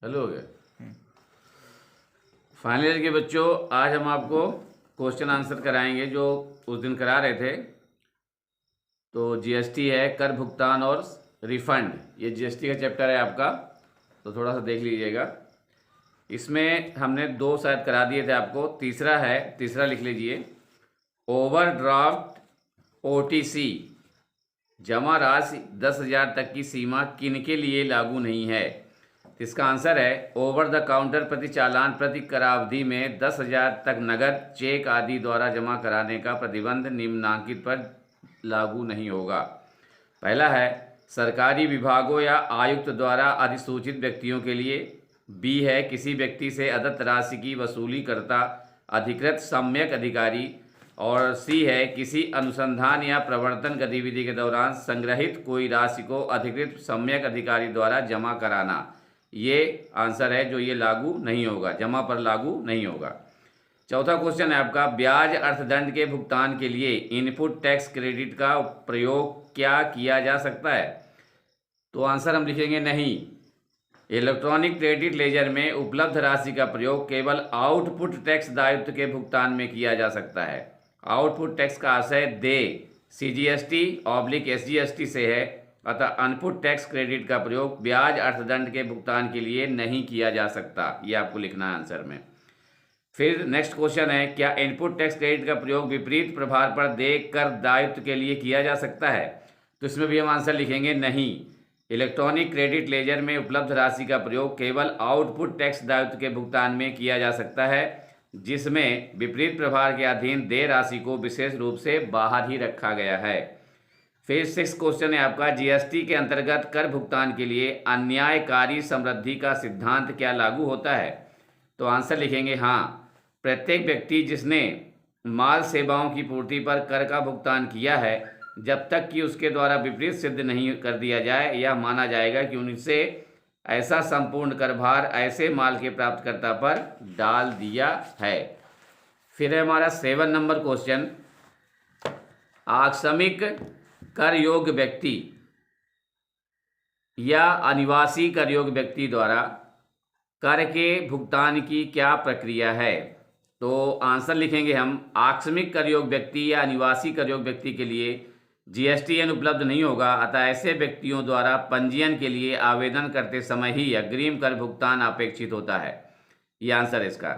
Hello हो गया। Final year के बच्चों, आज हम आपको क्वेश्चन आंसर कराएंगे जो उस दिन करा रहे थे। तो जीएसटी है, कर भुगतान और रिफंड, ये जीएसटी का चैप्टर है आपका, तो थोड़ा सा देख लीजिएगा। इसमें हमने दो शायद करा दिए थे आपको, तीसरा है, तीसरा लिख लीजिए। ओवरड्राफ्ट ओटीसी जमा राशि 10,000 तक की सीमा किनके लिए लागू नहीं है? इसका आंसर है ओवर द काउंटर प्रति चालान प्रति करावधि में 10,000 तक नगद चेक आदि द्वारा जमा कराने का प्रतिबंध निम्नांकित पर लागू नहीं होगा। पहला है सरकारी विभागों या आयुक्त द्वारा अधिसूचित व्यक्तियों के लिए। बी है किसी व्यक्ति से अदत्त राशि की वसूली करता अधिकृत सम्यक अधिकारी। और सी है किसी अनुसंधान या प्रवर्तन गतिविधि के दौरान संग्रहित कोई राशि को अधिकृत सम्यक अधिकारी द्वारा जमा कराना। ये आंसर है जो ये लागू नहीं होगा, जमा पर लागू नहीं होगा। चौथा क्वेश्चन है आपका, ब्याज अर्थदंड के भुगतान के लिए इनपुट टैक्स क्रेडिट का प्रयोग क्या किया जा सकता है? तो आंसर हम लिखेंगे नहीं। इलेक्ट्रॉनिक क्रेडिट लेजर में उपलब्ध राशि का प्रयोग केवल आउटपुट टैक्स दायित्व के भुगतान में किया जा सकता है। आउटपुट टैक्स का आशय देय CGST/SGST से है, अतः अनपुट टैक्स क्रेडिट का प्रयोग ब्याज अर्थदंड के भुगतान के लिए नहीं किया जा सकता। ये आपको लिखना है आंसर में। फिर नेक्स्ट क्वेश्चन है, क्या इनपुट टैक्स क्रेडिट का प्रयोग विपरीत प्रभार पर देय कर दायित्व के लिए किया जा सकता है? तो इसमें भी हम आंसर लिखेंगे नहीं। इलेक्ट्रॉनिक क्रेडिट लेजर में उपलब्ध राशि का प्रयोग केवल आउटपुट टैक्स दायित्व के भुगतान में किया जा सकता है, जिसमें विपरीत प्रभार के अधीन देय राशि को विशेष रूप से बाहर ही रखा गया है। फिर 6 क्वेश्चन है आपका, जीएसटी के अंतर्गत कर भुगतान के लिए अन्यायकारी समृद्धि का सिद्धांत क्या लागू होता है? तो आंसर लिखेंगे हाँ। प्रत्येक व्यक्ति जिसने माल सेवाओं की पूर्ति पर कर का भुगतान किया है, जब तक कि उसके द्वारा विपरीत सिद्ध नहीं कर दिया जाए, यह माना जाएगा कि उनसे ऐसा संपूर्ण कर भार ऐसे माल के प्राप्तकर्ता पर डाल दिया है। फिर है हमारा 7 नंबर क्वेश्चन, आकस्मिक कर योग्य व्यक्ति या अनिवासी कर योग्य व्यक्ति द्वारा कर के भुगतान की क्या प्रक्रिया है? तो आंसर लिखेंगे हम, आकस्मिक कर योग्य व्यक्ति या अनिवासी कर योग्य व्यक्ति के लिए GSTN उपलब्ध नहीं होगा, अतः ऐसे व्यक्तियों द्वारा पंजीयन के लिए आवेदन करते समय ही अग्रिम कर भुगतान अपेक्षित होता है। ये आंसर है इसका।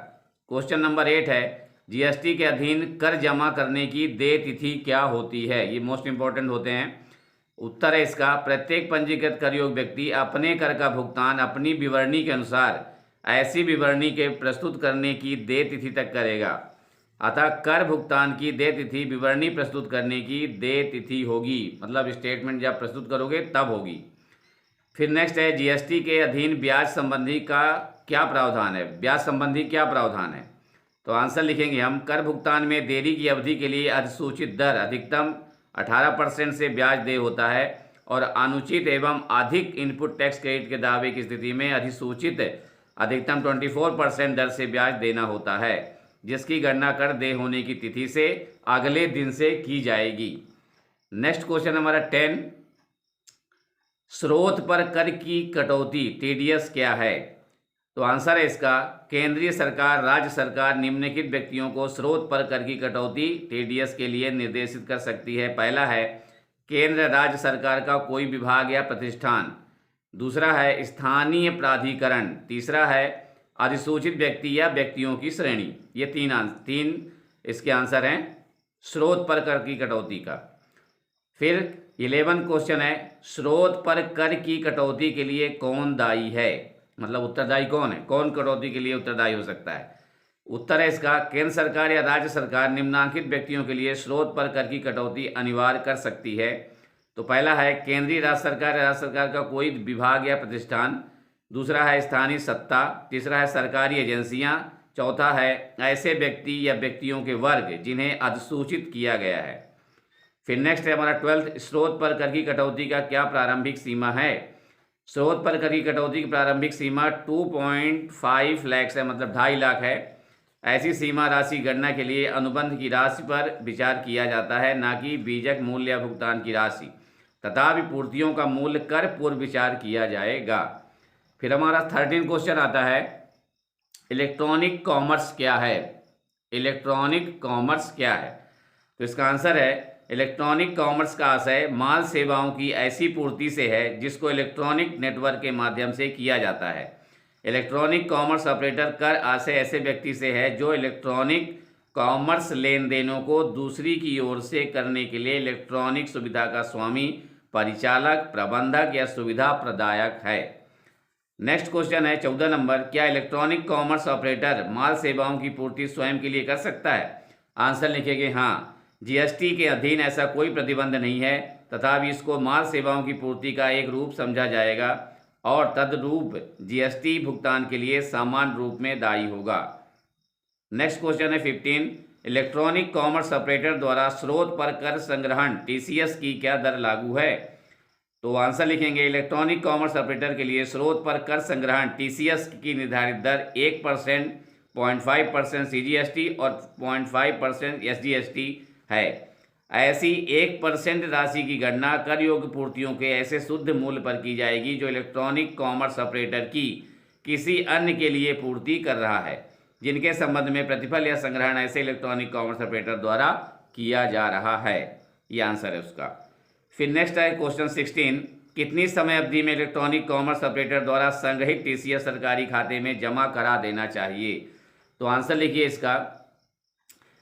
क्वेश्चन नंबर 8 है, GST के अधीन कर जमा करने की देय तिथि क्या होती है? ये मोस्ट इंपॉर्टेंट होते हैं। उत्तर है इसका, प्रत्येक पंजीकृत कर योग्य व्यक्ति अपने कर का भुगतान अपनी विवरणी के अनुसार ऐसी विवरणी के प्रस्तुत करने की देय तिथि तक करेगा, अतः कर भुगतान की देय तिथि विवरणी प्रस्तुत करने की देय तिथि होगी, मतलब स्टेटमेंट जब प्रस्तुत करोगे तब होगी। फिर नेक्स्ट है, जीएसटी के अधीन ब्याज संबंधी का क्या प्रावधान है? ब्याज संबंधी क्या प्रावधान है? तो आंसर लिखेंगे हम, कर भुगतान में देरी की अवधि के लिए अधिसूचित दर अधिकतम 18% से ब्याज देय होता है, और अनुचित एवं अधिक इनपुट टैक्स क्रेडिट के दावे की स्थिति में अधिसूचित अधिकतम 24% दर से ब्याज देना होता है, जिसकी गणना कर देय होने की तिथि से अगले दिन से की जाएगी। नेक्स्ट क्वेश्चन हमारा 10, स्रोत पर कर की कटौती TDS क्या है? तो आंसर है इसका, केंद्रीय सरकार राज्य सरकार निम्नलिखित व्यक्तियों को स्रोत पर कर की कटौती TDS के लिए निर्देशित कर सकती है। पहला है केंद्र राज्य सरकार का कोई विभाग या प्रतिष्ठान। दूसरा है स्थानीय प्राधिकरण। तीसरा है अधिसूचित व्यक्ति या व्यक्तियों की श्रेणी। ये तीन इसके आंसर हैं स्रोत पर कर की कटौती का। फिर 11 क्वेश्चन है, स्रोत पर कर की कटौती के लिए कौन दायी है? मतलब उत्तरदायी कौन है, कौन कटौती के लिए उत्तरदायी हो सकता है? उत्तर है इसका, केंद्र सरकार या राज्य सरकार निम्नांकित व्यक्तियों के लिए स्रोत पर कर की कटौती अनिवार्य कर सकती है। तो पहला है केंद्रीय राज्य सरकार या राज्य सरकार का कोई विभाग या प्रतिष्ठान। दूसरा है स्थानीय सत्ता। तीसरा है सरकारी एजेंसियां। चौथा है ऐसे व्यक्ति या व्यक्तियों के वर्ग जिन्हें अधिसूचित किया गया है। फिर नेक्स्ट है हमारा 12, स्रोत पर कर की कटौती का क्या प्रारंभिक सीमा है? स्रोत पर कर की कटौती की प्रारंभिक सीमा 2.5 लाख है, मतलब 2.5 लाख है। ऐसी सीमा राशि गणना के लिए अनुबंध की राशि पर विचार किया जाता है, न कि बीजक मूल्य या भुगतान की राशि। तथा विपूर्तियों का मूल्य कर पूर्व विचार किया जाएगा। फिर हमारा 13 क्वेश्चन आता है, इलेक्ट्रॉनिक कॉमर्स क्या है। इलेक्ट्रॉनिक कॉमर्स क्या है? तो इसका आंसर है, इलेक्ट्रॉनिक कॉमर्स का आशय माल सेवाओं की ऐसी पूर्ति से है जिसको इलेक्ट्रॉनिक नेटवर्क के माध्यम से किया जाता है। इलेक्ट्रॉनिक कॉमर्स ऑपरेटर कर आशय ऐसे व्यक्ति से है जो इलेक्ट्रॉनिक कॉमर्स लेन देनों को दूसरी की ओर से करने के लिए इलेक्ट्रॉनिक सुविधा का स्वामी, परिचालक, प्रबंधक या सुविधा प्रदायक है। नेक्स्ट क्वेश्चन है 14 नंबर, क्या इलेक्ट्रॉनिक कॉमर्स ऑपरेटर माल सेवाओं की पूर्ति स्वयं के लिए कर सकता है? आंसर लिखेंगे हाँ। जीएसटी के अधीन ऐसा कोई प्रतिबंध नहीं है, तथापि इसको माल सेवाओं की पूर्ति का एक रूप समझा जाएगा और तदरूप जीएसटी भुगतान के लिए समान रूप में दायी होगा। नेक्स्ट क्वेश्चन है 15, इलेक्ट्रॉनिक कॉमर्स ऑपरेटर द्वारा स्रोत पर कर संग्रहण टीसीएस की क्या दर लागू है? तो आंसर लिखेंगे, इलेक्ट्रॉनिक कॉमर्स ऑपरेटर के लिए स्रोत पर कर संग्रहण टीसीएस की निर्धारित दर 1%, 0.5% सीजीएसटी और 0.5% एसजीएसटी है। ऐसी 1% राशि की गणना कर योग्य पूर्तियों के ऐसे शुद्ध मूल्य पर की जाएगी जो इलेक्ट्रॉनिक कॉमर्स ऑपरेटर की किसी अन्य के लिए पूर्ति कर रहा है, जिनके संबंध में प्रतिफल या संग्रहण ऐसे इलेक्ट्रॉनिक कॉमर्स ऑपरेटर द्वारा किया जा रहा है। ये आंसर है उसका। फिर नेक्स्ट है क्वेश्चन 16, कितनी समय अवधि में इलेक्ट्रॉनिक कॉमर्स ऑपरेटर द्वारा संग्रहित टीसीएस सरकारी खाते में जमा करा देना चाहिए? तो आंसर लिखिए इसका,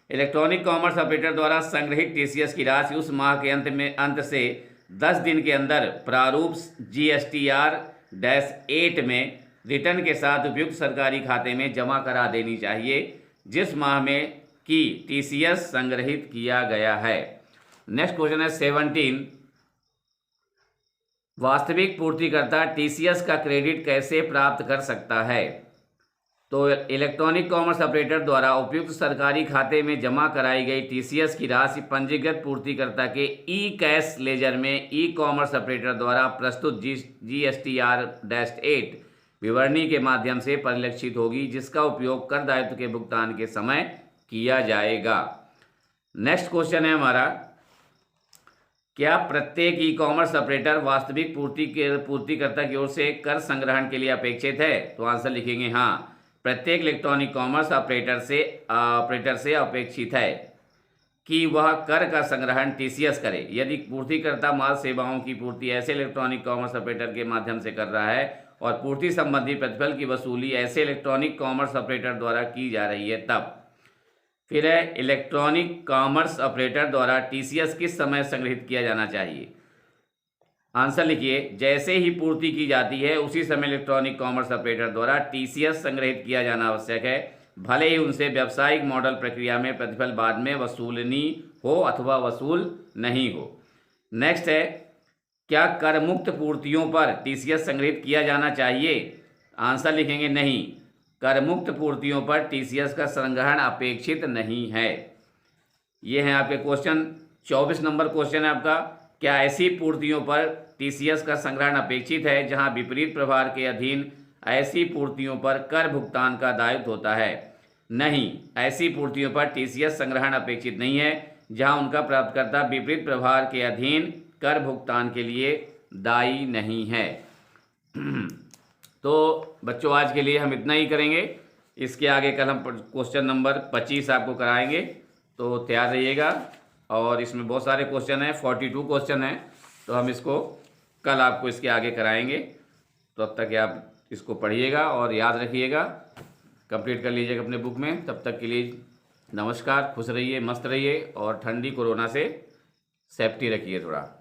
इलेक्ट्रॉनिक कॉमर्स ऑपरेटर द्वारा संग्रहित टीसीएस की राशि उस माह के अंत से 10 दिन के अंदर प्रारूप GSTR-8 में रिटर्न के साथ उपयुक्त सरकारी खाते में जमा करा देनी चाहिए जिस माह में की टीसीएस संग्रहित किया गया है। नेक्स्ट क्वेश्चन है 17, वास्तविक पूर्तिकर्ता टीसीएस का क्रेडिट कैसे प्राप्त कर सकता है? तो इलेक्ट्रॉनिक कॉमर्स ऑपरेटर द्वारा उपयुक्त सरकारी खाते में जमा कराई गई टीसीएस की राशि पंजीकृत पूर्तिकर्ता के ई कैश लेजर में ई कॉमर्स ऑपरेटर द्वारा प्रस्तुत GSTR-8 विवरणी के माध्यम से परिलक्षित होगी, जिसका उपयोग कर दायित्व के भुगतान के समय किया जाएगा। नेक्स्ट क्वेश्चन है हमारा, क्या प्रत्येक ई कॉमर्स ऑपरेटर वास्तविक पूर्तिकर्ता की ओर से कर संग्रहण के लिए अपेक्षित है? तो आंसर लिखेंगे हाँ, प्रत्येक इलेक्ट्रॉनिक कॉमर्स ऑपरेटर से अपेक्षित है कि वह कर का संग्रहण टीसीएस करे यदि पूर्तिकर्ता माल सेवाओं की पूर्ति ऐसे इलेक्ट्रॉनिक कॉमर्स ऑपरेटर के माध्यम से कर रहा है और पूर्ति संबंधी प्रतिफल की वसूली ऐसे इलेक्ट्रॉनिक कॉमर्स ऑपरेटर द्वारा की जा रही है तब। फिर है, इलेक्ट्रॉनिक कॉमर्स ऑपरेटर द्वारा टीसीएस किस समय संग्रहित किया जाना चाहिए? आंसर लिखिए, जैसे ही पूर्ति की जाती है उसी समय इलेक्ट्रॉनिक कॉमर्स ऑपरेटर द्वारा टीसीएस संग्रहित किया जाना आवश्यक है, भले ही उनसे व्यावसायिक मॉडल प्रक्रिया में प्रतिफल बाद में वसूलनी हो अथवा वसूल नहीं हो। नेक्स्ट है, क्या कर मुक्त पूर्तियों पर टीसीएस संग्रहित किया जाना चाहिए? आंसर लिखेंगे नहीं, कर मुक्त पूर्तियों पर टीसीएस का संग्रहण अपेक्षित नहीं है। ये है आपके क्वेश्चन। 24 नंबर क्वेश्चन है आपका, क्या ऐसी पूर्तियों पर टीसीएस का संग्रहण अपेक्षित है जहां विपरीत प्रभार के अधीन ऐसी पूर्तियों पर कर भुगतान का दायित्व होता है? नहीं, ऐसी पूर्तियों पर टीसीएस संग्रहण अपेक्षित नहीं है जहां उनका प्राप्तकर्ता विपरीत प्रभार के अधीन कर भुगतान के लिए दायी नहीं है। तो बच्चों आज के लिए हम इतना ही करेंगे, इसके आगे कल हम क्वेश्चन नंबर 25 आपको कराएंगे, तो तैयार रहिएगा। और इसमें बहुत सारे क्वेश्चन हैं, 42 क्वेश्चन हैं, तो हम इसको कल आपको इसके आगे कराएंगे। तो अब तक आप इसको पढ़िएगा और याद रखिएगा, कंप्लीट कर लीजिएगा अपने बुक में। तब तक के लिए नमस्कार, खुश रहिए, मस्त रहिए और ठंडी कोरोना से सेफ्टी रखिए थोड़ा।